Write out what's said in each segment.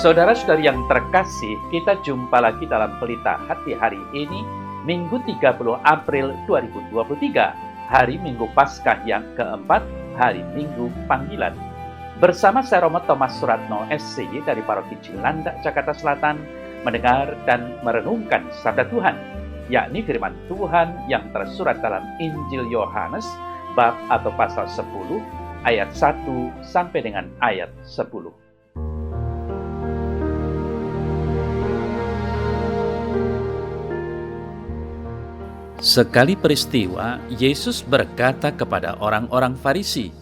Saudara-saudari yang terkasih, kita jumpa lagi dalam Pelita Hati hari ini, Minggu 30 April 2023, hari Minggu Paskah yang keempat, hari Minggu Panggilan. Bersama saya Romo Thomas Suratno, SCY dari Paroki Cilandak, Jakarta Selatan, mendengar dan merenungkan sabda Tuhan, yakni firman Tuhan yang tersurat dalam Injil Yohanes, bab atau pasal 10, ayat 1 sampai dengan ayat 10. Sekali peristiwa, Yesus berkata kepada orang-orang Farisi,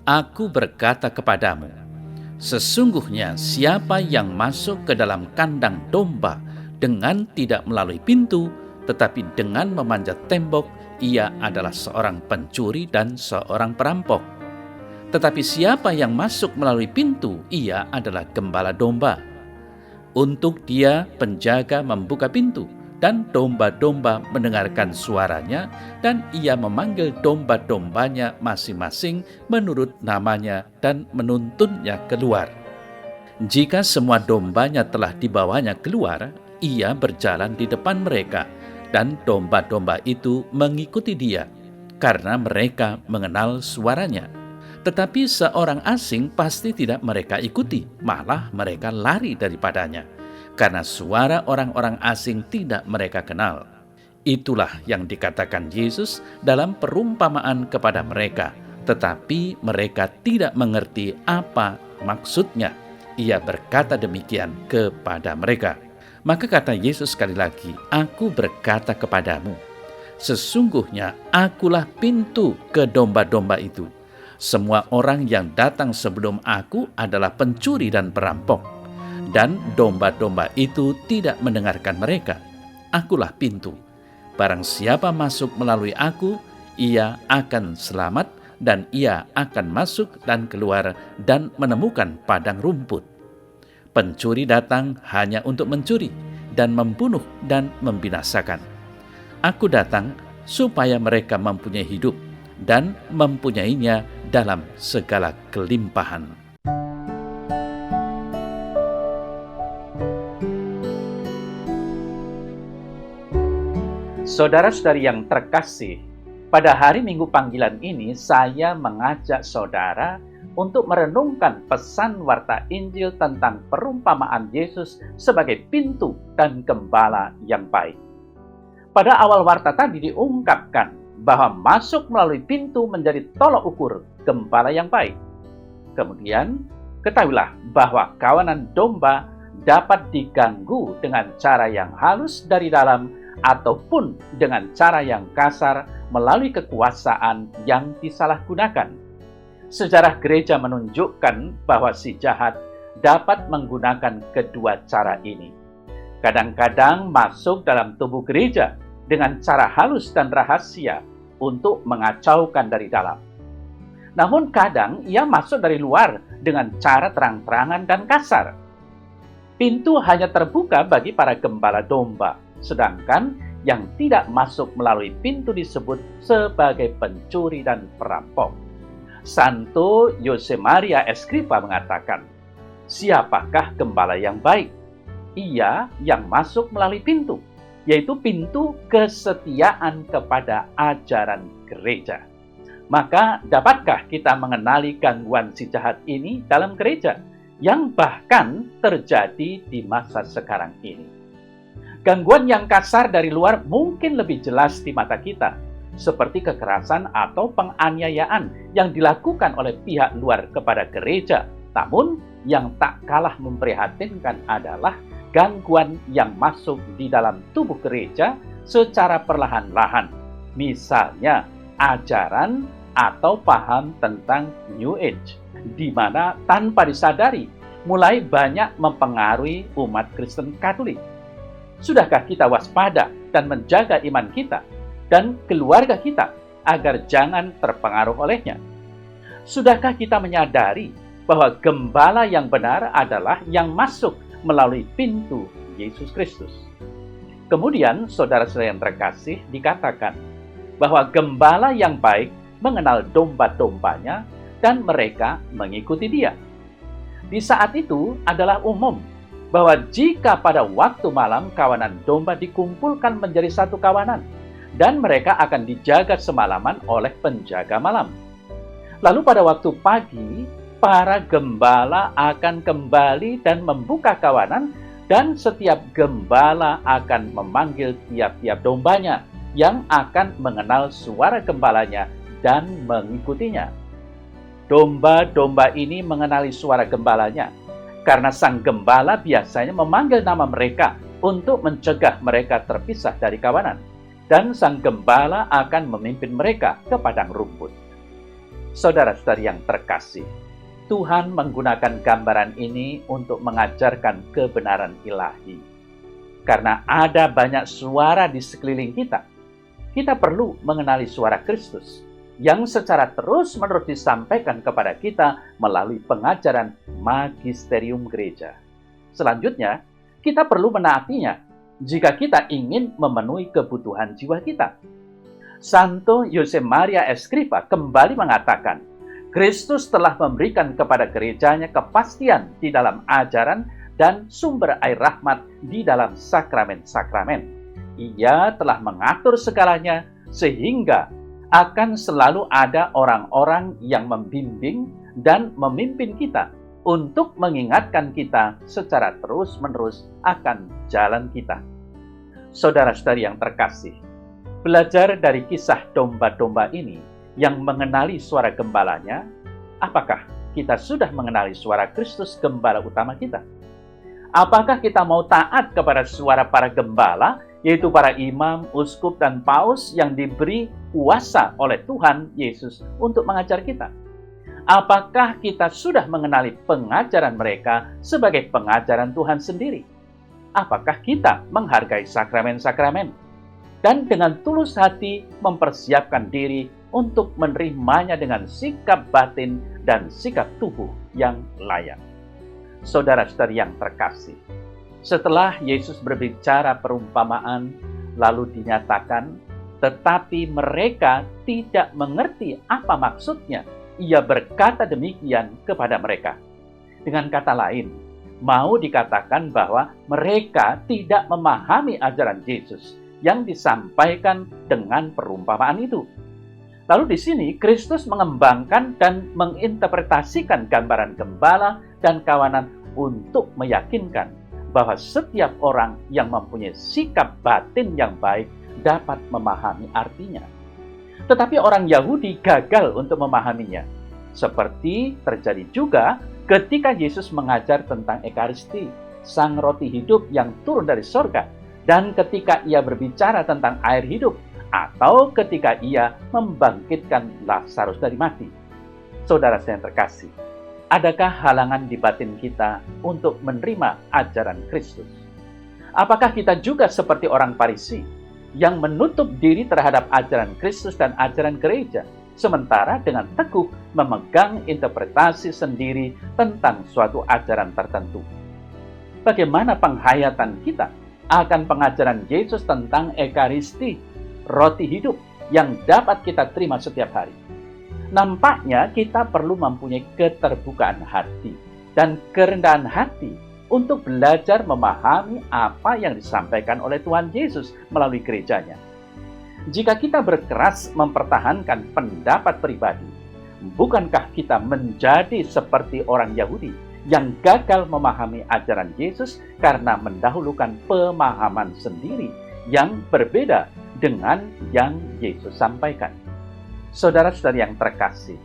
"Aku berkata kepadamu, sesungguhnya siapa yang masuk ke dalam kandang domba dengan tidak melalui pintu, tetapi dengan memanjat tembok, ia adalah seorang pencuri dan seorang perampok. Tetapi siapa yang masuk melalui pintu, ia adalah gembala domba. Untuk dia penjaga membuka pintu, dan domba-domba mendengarkan suaranya, dan ia memanggil domba-dombanya masing-masing menurut namanya dan menuntunnya keluar. Jika semua dombanya telah dibawanya keluar, ia berjalan di depan mereka, dan domba-domba itu mengikuti dia, karena mereka mengenal suaranya. Tetapi seorang asing pasti tidak mereka ikuti, malah mereka lari daripadanya, karena suara orang-orang asing tidak mereka kenal." Itulah yang dikatakan Yesus dalam perumpamaan kepada mereka, tetapi mereka tidak mengerti apa maksudnya. Ia berkata demikian kepada mereka. Maka kata Yesus sekali lagi, "Aku berkata kepadamu, sesungguhnya akulah pintu ke domba-domba itu. Semua orang yang datang sebelum aku adalah pencuri dan perampok, dan domba-domba itu tidak mendengarkan mereka. Akulah pintu. Barang siapa masuk melalui aku, ia akan selamat, dan ia akan masuk dan keluar dan menemukan padang rumput. Pencuri datang hanya untuk mencuri dan membunuh dan membinasakan. Aku datang supaya mereka mempunyai hidup dan mempunyainya dalam segala kelimpahan." Saudara-saudari yang terkasih, pada hari Minggu Panggilan ini saya mengajak saudara untuk merenungkan pesan warta Injil tentang perumpamaan Yesus sebagai pintu dan gembala yang baik. Pada awal warta tadi diungkapkan bahwa masuk melalui pintu menjadi tolok ukur gembala yang baik. Kemudian, ketahuilah bahwa kawanan domba dapat diganggu dengan cara yang halus dari dalam ataupun dengan cara yang kasar melalui kekuasaan yang disalahgunakan. Sejarah gereja menunjukkan bahwa si jahat dapat menggunakan kedua cara ini. Kadang-kadang masuk dalam tubuh gereja dengan cara halus dan rahasia untuk mengacaukan dari dalam. Namun kadang ia masuk dari luar dengan cara terang-terangan dan kasar. Pintu hanya terbuka bagi para gembala domba, sedangkan yang tidak masuk melalui pintu disebut sebagai pencuri dan perampok. Santo Yosemaria Escriva mengatakan, "Siapakah gembala yang baik? Ia yang masuk melalui pintu, yaitu pintu kesetiaan kepada ajaran gereja." Maka dapatkah kita mengenali gangguan si jahat ini dalam gereja yang bahkan terjadi di masa sekarang ini? Gangguan yang kasar dari luar mungkin lebih jelas di mata kita, seperti kekerasan atau penganiayaan yang dilakukan oleh pihak luar kepada gereja. Namun, yang tak kalah memprihatinkan adalah gangguan yang masuk di dalam tubuh gereja secara perlahan-lahan. Misalnya, ajaran atau paham tentang New Age, di mana tanpa disadari mulai banyak mempengaruhi umat Kristen Katolik. Sudahkah kita waspada dan menjaga iman kita dan keluarga kita agar jangan terpengaruh olehnya? Sudahkah kita menyadari bahwa gembala yang benar adalah yang masuk melalui pintu Yesus Kristus? Kemudian, saudara-saudara yang terkasih, dikatakan bahwa gembala yang baik mengenal domba-dombanya dan mereka mengikuti dia. Di saat itu adalah umum bahwa jika pada waktu malam kawanan domba dikumpulkan menjadi satu kawanan, dan mereka akan dijaga semalaman oleh penjaga malam. Lalu pada waktu pagi, para gembala akan kembali dan membuka kawanan, dan setiap gembala akan memanggil tiap-tiap dombanya yang akan mengenal suara gembalanya dan mengikutinya. Domba-domba ini mengenali suara gembalanya, karena sang gembala biasanya memanggil nama mereka untuk mencegah mereka terpisah dari kawanan, dan sang gembala akan memimpin mereka ke padang rumput. Saudara-saudari yang terkasih, Tuhan menggunakan gambaran ini untuk mengajarkan kebenaran ilahi. Karena ada banyak suara di sekeliling kita, kita perlu mengenali suara Kristus yang secara terus-menerus disampaikan kepada kita melalui pengajaran magisterium gereja. Selanjutnya, kita perlu menaatinya jika kita ingin memenuhi kebutuhan jiwa kita. Santo Yosemaria Escriva kembali mengatakan, Kristus telah memberikan kepada gerejanya kepastian di dalam ajaran dan sumber air rahmat di dalam sakramen-sakramen. Ia telah mengatur segalanya sehingga akan selalu ada orang-orang yang membimbing dan memimpin kita untuk mengingatkan kita secara terus-menerus akan jalan kita. Saudara-saudari yang terkasih, belajar dari kisah domba-domba ini yang mengenali suara gembalanya, apakah kita sudah mengenali suara Kristus gembala utama kita? Apakah kita mau taat kepada suara para gembala, yaitu para imam, uskup, dan paus yang diberi kuasa oleh Tuhan Yesus untuk mengajar kita? Apakah kita sudah mengenali pengajaran mereka sebagai pengajaran Tuhan sendiri? Apakah kita menghargai sakramen-sakramen dan dengan tulus hati mempersiapkan diri untuk menerimanya dengan sikap batin dan sikap tubuh yang layak? Saudara-saudari yang terkasih, setelah Yesus berbicara perumpamaan, lalu dinyatakan, tetapi mereka tidak mengerti apa maksudnya. Ia berkata demikian kepada mereka. Dengan kata lain, mau dikatakan bahwa mereka tidak memahami ajaran Yesus yang disampaikan dengan perumpamaan itu. Lalu di sini Kristus mengembangkan dan menginterpretasikan gambaran gembala dan kawanan untuk meyakinkan bahwa setiap orang yang mempunyai sikap batin yang baik dapat memahami artinya. Tetapi orang Yahudi gagal untuk memahaminya. Seperti terjadi juga ketika Yesus mengajar tentang Ekaristi, sang roti hidup yang turun dari sorga, dan ketika ia berbicara tentang air hidup, atau ketika ia membangkitkan Lazarus dari mati. Saudara saya yang terkasih, adakah halangan di batin kita untuk menerima ajaran Kristus? Apakah kita juga seperti orang Farisi yang menutup diri terhadap ajaran Kristus dan ajaran gereja, sementara dengan teguh memegang interpretasi sendiri tentang suatu ajaran tertentu? Bagaimana penghayatan kita akan pengajaran Yesus tentang Ekaristi, roti hidup yang dapat kita terima setiap hari? Nampaknya kita perlu mempunyai keterbukaan hati dan kerendahan hati untuk belajar memahami apa yang disampaikan oleh Tuhan Yesus melalui gerejanya. Jika kita berkeras mempertahankan pendapat pribadi, bukankah kita menjadi seperti orang Yahudi yang gagal memahami ajaran Yesus karena mendahulukan pemahaman sendiri yang berbeda dengan yang Yesus sampaikan? Saudara-saudari yang terkasih,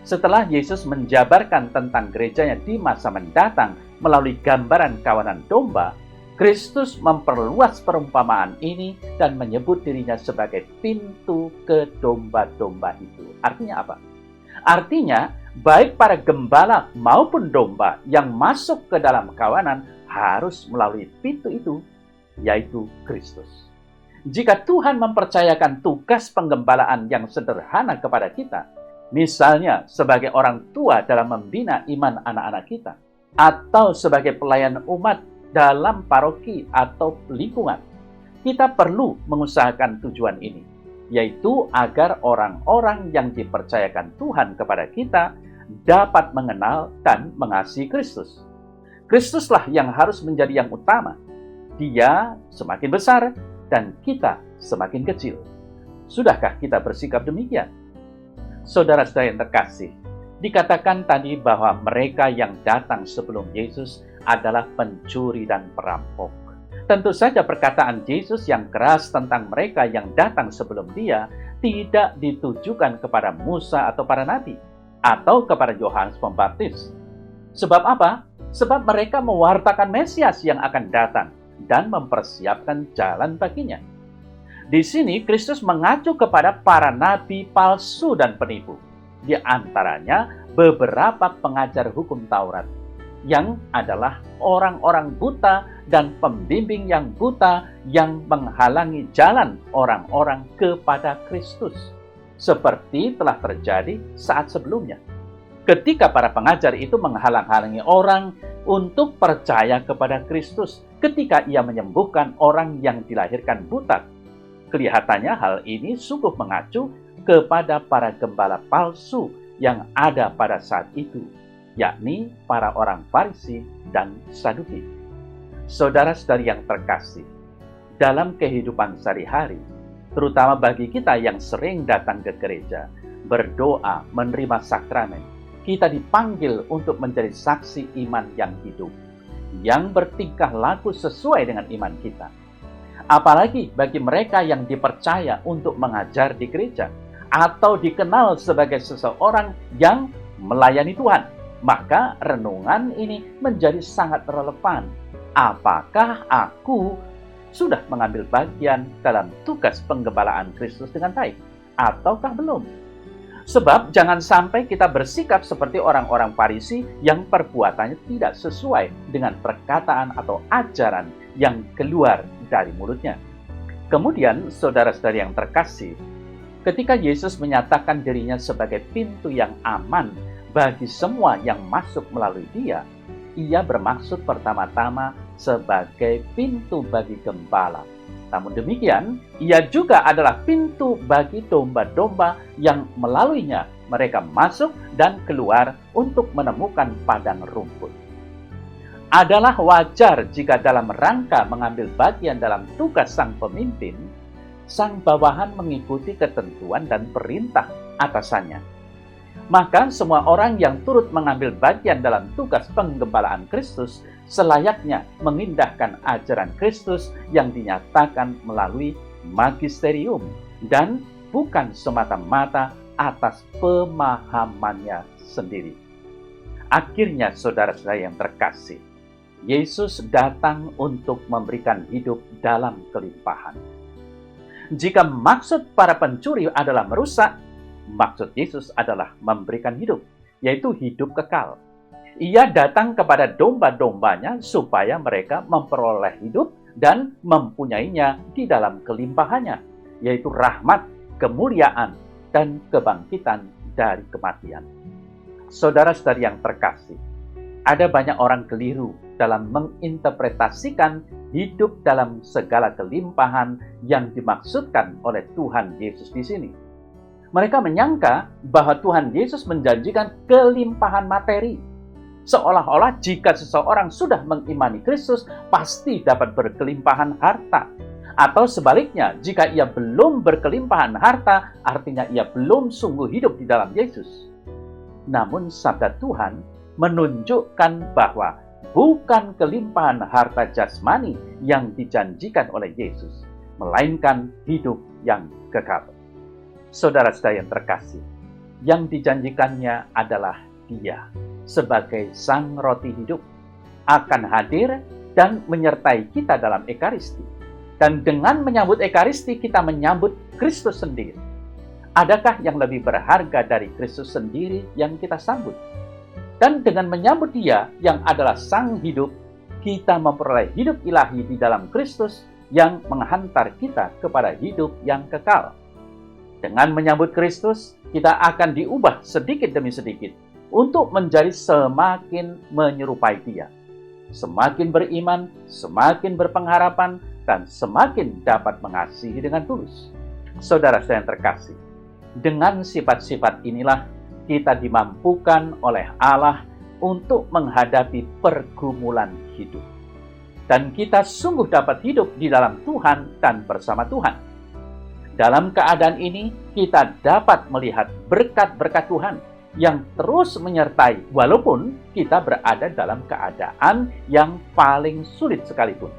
setelah Yesus menjabarkan tentang gerejanya di masa mendatang melalui gambaran kawanan domba, Kristus memperluas perumpamaan ini dan menyebut dirinya sebagai pintu ke domba-domba itu. Artinya apa? Artinya, baik para gembala maupun domba yang masuk ke dalam kawanan harus melalui pintu itu, yaitu Kristus. Jika Tuhan mempercayakan tugas penggembalaan yang sederhana kepada kita, misalnya sebagai orang tua dalam membina iman anak-anak kita, atau sebagai pelayan umat dalam paroki atau lingkungan, kita perlu mengusahakan tujuan ini, yaitu agar orang-orang yang dipercayakan Tuhan kepada kita dapat mengenal dan mengasihi Kristus. Kristuslah yang harus menjadi yang utama. Dia semakin besar dan kita semakin kecil. Sudahkah kita bersikap demikian? Saudara-saudara yang terkasih, dikatakan tadi bahwa mereka yang datang sebelum Yesus adalah pencuri dan perampok. Tentu saja perkataan Yesus yang keras tentang mereka yang datang sebelum Dia tidak ditujukan kepada Musa atau para nabi, atau kepada Yohanes Pembaptis. Sebab apa? Sebab mereka mewartakan Mesias yang akan datang dan mempersiapkan jalan baginya. Di sini Kristus mengacu kepada para nabi palsu dan penipu. Di antaranya beberapa pengajar hukum Taurat yang adalah orang-orang buta dan pembimbing yang buta yang menghalangi jalan orang-orang kepada Kristus. Seperti telah terjadi saat sebelumnya. Ketika para pengajar itu menghalang-halangi orang untuk percaya kepada Kristus ketika ia menyembuhkan orang yang dilahirkan buta. Kelihatannya hal ini sungguh mengacu kepada para gembala palsu yang ada pada saat itu, yakni para orang Farisi dan Saduki. Saudara-saudari yang terkasih, dalam kehidupan sehari-hari, terutama bagi kita yang sering datang ke gereja, berdoa, menerima sakramen, kita dipanggil untuk menjadi saksi iman yang hidup, yang bertingkah laku sesuai dengan iman kita. Apalagi bagi mereka yang dipercaya untuk mengajar di gereja atau dikenal sebagai seseorang yang melayani Tuhan, maka renungan ini menjadi sangat relevan. Apakah aku sudah mengambil bagian dalam tugas penggembalaan Kristus dengan baik ataukah belum? Sebab jangan sampai kita bersikap seperti orang-orang Farisi yang perbuatannya tidak sesuai dengan perkataan atau ajaran yang keluar dari mulutnya. Kemudian, saudara-saudari yang terkasih, ketika Yesus menyatakan dirinya sebagai pintu yang aman bagi semua yang masuk melalui Dia, Ia bermaksud pertama-tama sebagai pintu bagi gembala. Namun demikian, Ia juga adalah pintu bagi domba-domba yang melaluinya mereka masuk dan keluar untuk menemukan padang rumput. Adalah wajar jika dalam rangka mengambil bagian dalam tugas sang pemimpin, sang bawahan mengikuti ketentuan dan perintah atasannya. Maka semua orang yang turut mengambil bagian dalam tugas penggembalaan Kristus selayaknya mengindahkan ajaran Kristus yang dinyatakan melalui magisterium dan bukan semata-mata atas pemahamannya sendiri. Akhirnya, saudara-saudara yang terkasih, Yesus datang untuk memberikan hidup dalam kelimpahan. Jika maksud para pencuri adalah merusak, maksud Yesus adalah memberikan hidup, yaitu hidup kekal. Ia datang kepada domba-dombanya supaya mereka memperoleh hidup dan mempunyainya di dalam kelimpahannya, yaitu rahmat, kemuliaan, dan kebangkitan dari kematian. Saudara-saudari yang terkasih, ada banyak orang keliru dalam menginterpretasikan hidup dalam segala kelimpahan yang dimaksudkan oleh Tuhan Yesus di sini. Mereka menyangka bahwa Tuhan Yesus menjanjikan kelimpahan materi, seolah-olah jika seseorang sudah mengimani Kristus, pasti dapat berkelimpahan harta. Atau sebaliknya, jika ia belum berkelimpahan harta, artinya ia belum sungguh hidup di dalam Yesus. Namun sabda Tuhan menunjukkan bahwa bukan kelimpahan harta jasmani yang dijanjikan oleh Yesus, melainkan hidup yang kekal. Saudara-saudara yang terkasih, yang dijanjikannya adalah Dia sebagai Sang Roti Hidup akan hadir dan menyertai kita dalam Ekaristi. Dan dengan menyambut Ekaristi, kita menyambut Kristus sendiri. Adakah yang lebih berharga dari Kristus sendiri yang kita sambut? Dan dengan menyambut Dia yang adalah Sang Hidup, kita memperoleh hidup ilahi di dalam Kristus yang menghantar kita kepada hidup yang kekal. Dengan menyambut Kristus, kita akan diubah sedikit demi sedikit untuk menjadi semakin menyerupai Dia. Semakin beriman, semakin berpengharapan, dan semakin dapat mengasihi dengan tulus. Saudara-saudara yang terkasih, dengan sifat-sifat inilah kita dimampukan oleh Allah untuk menghadapi pergumulan hidup. Dan kita sungguh dapat hidup di dalam Tuhan dan bersama Tuhan. Dalam keadaan ini, kita dapat melihat berkat-berkat Tuhan yang terus menyertai walaupun kita berada dalam keadaan yang paling sulit sekalipun.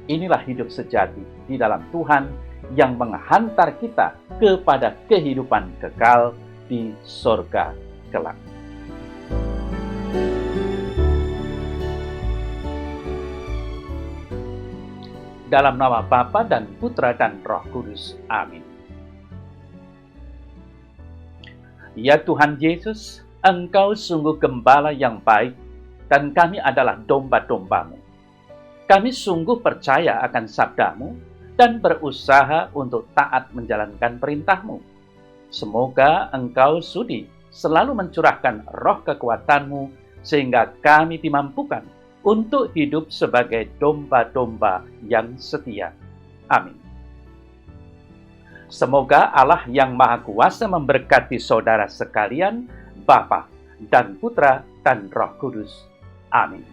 Inilah hidup sejati di dalam Tuhan yang menghantar kita kepada kehidupan kekal di sorga kelak. Dalam nama Bapa dan Putra dan Roh Kudus. Amin. Ya Tuhan Yesus, Engkau sungguh gembala yang baik, dan kami adalah domba-domba-Mu. Kami sungguh percaya akan sabda-Mu, dan berusaha untuk taat menjalankan perintah-Mu. Semoga Engkau sudi selalu mencurahkan roh kekuatan-Mu, sehingga kami dimampukan untuk hidup sebagai domba-domba yang setia. Amin. Semoga Allah yang Maha Kuasa memberkati saudara sekalian, Bapa dan Putra dan Roh Kudus. Amin.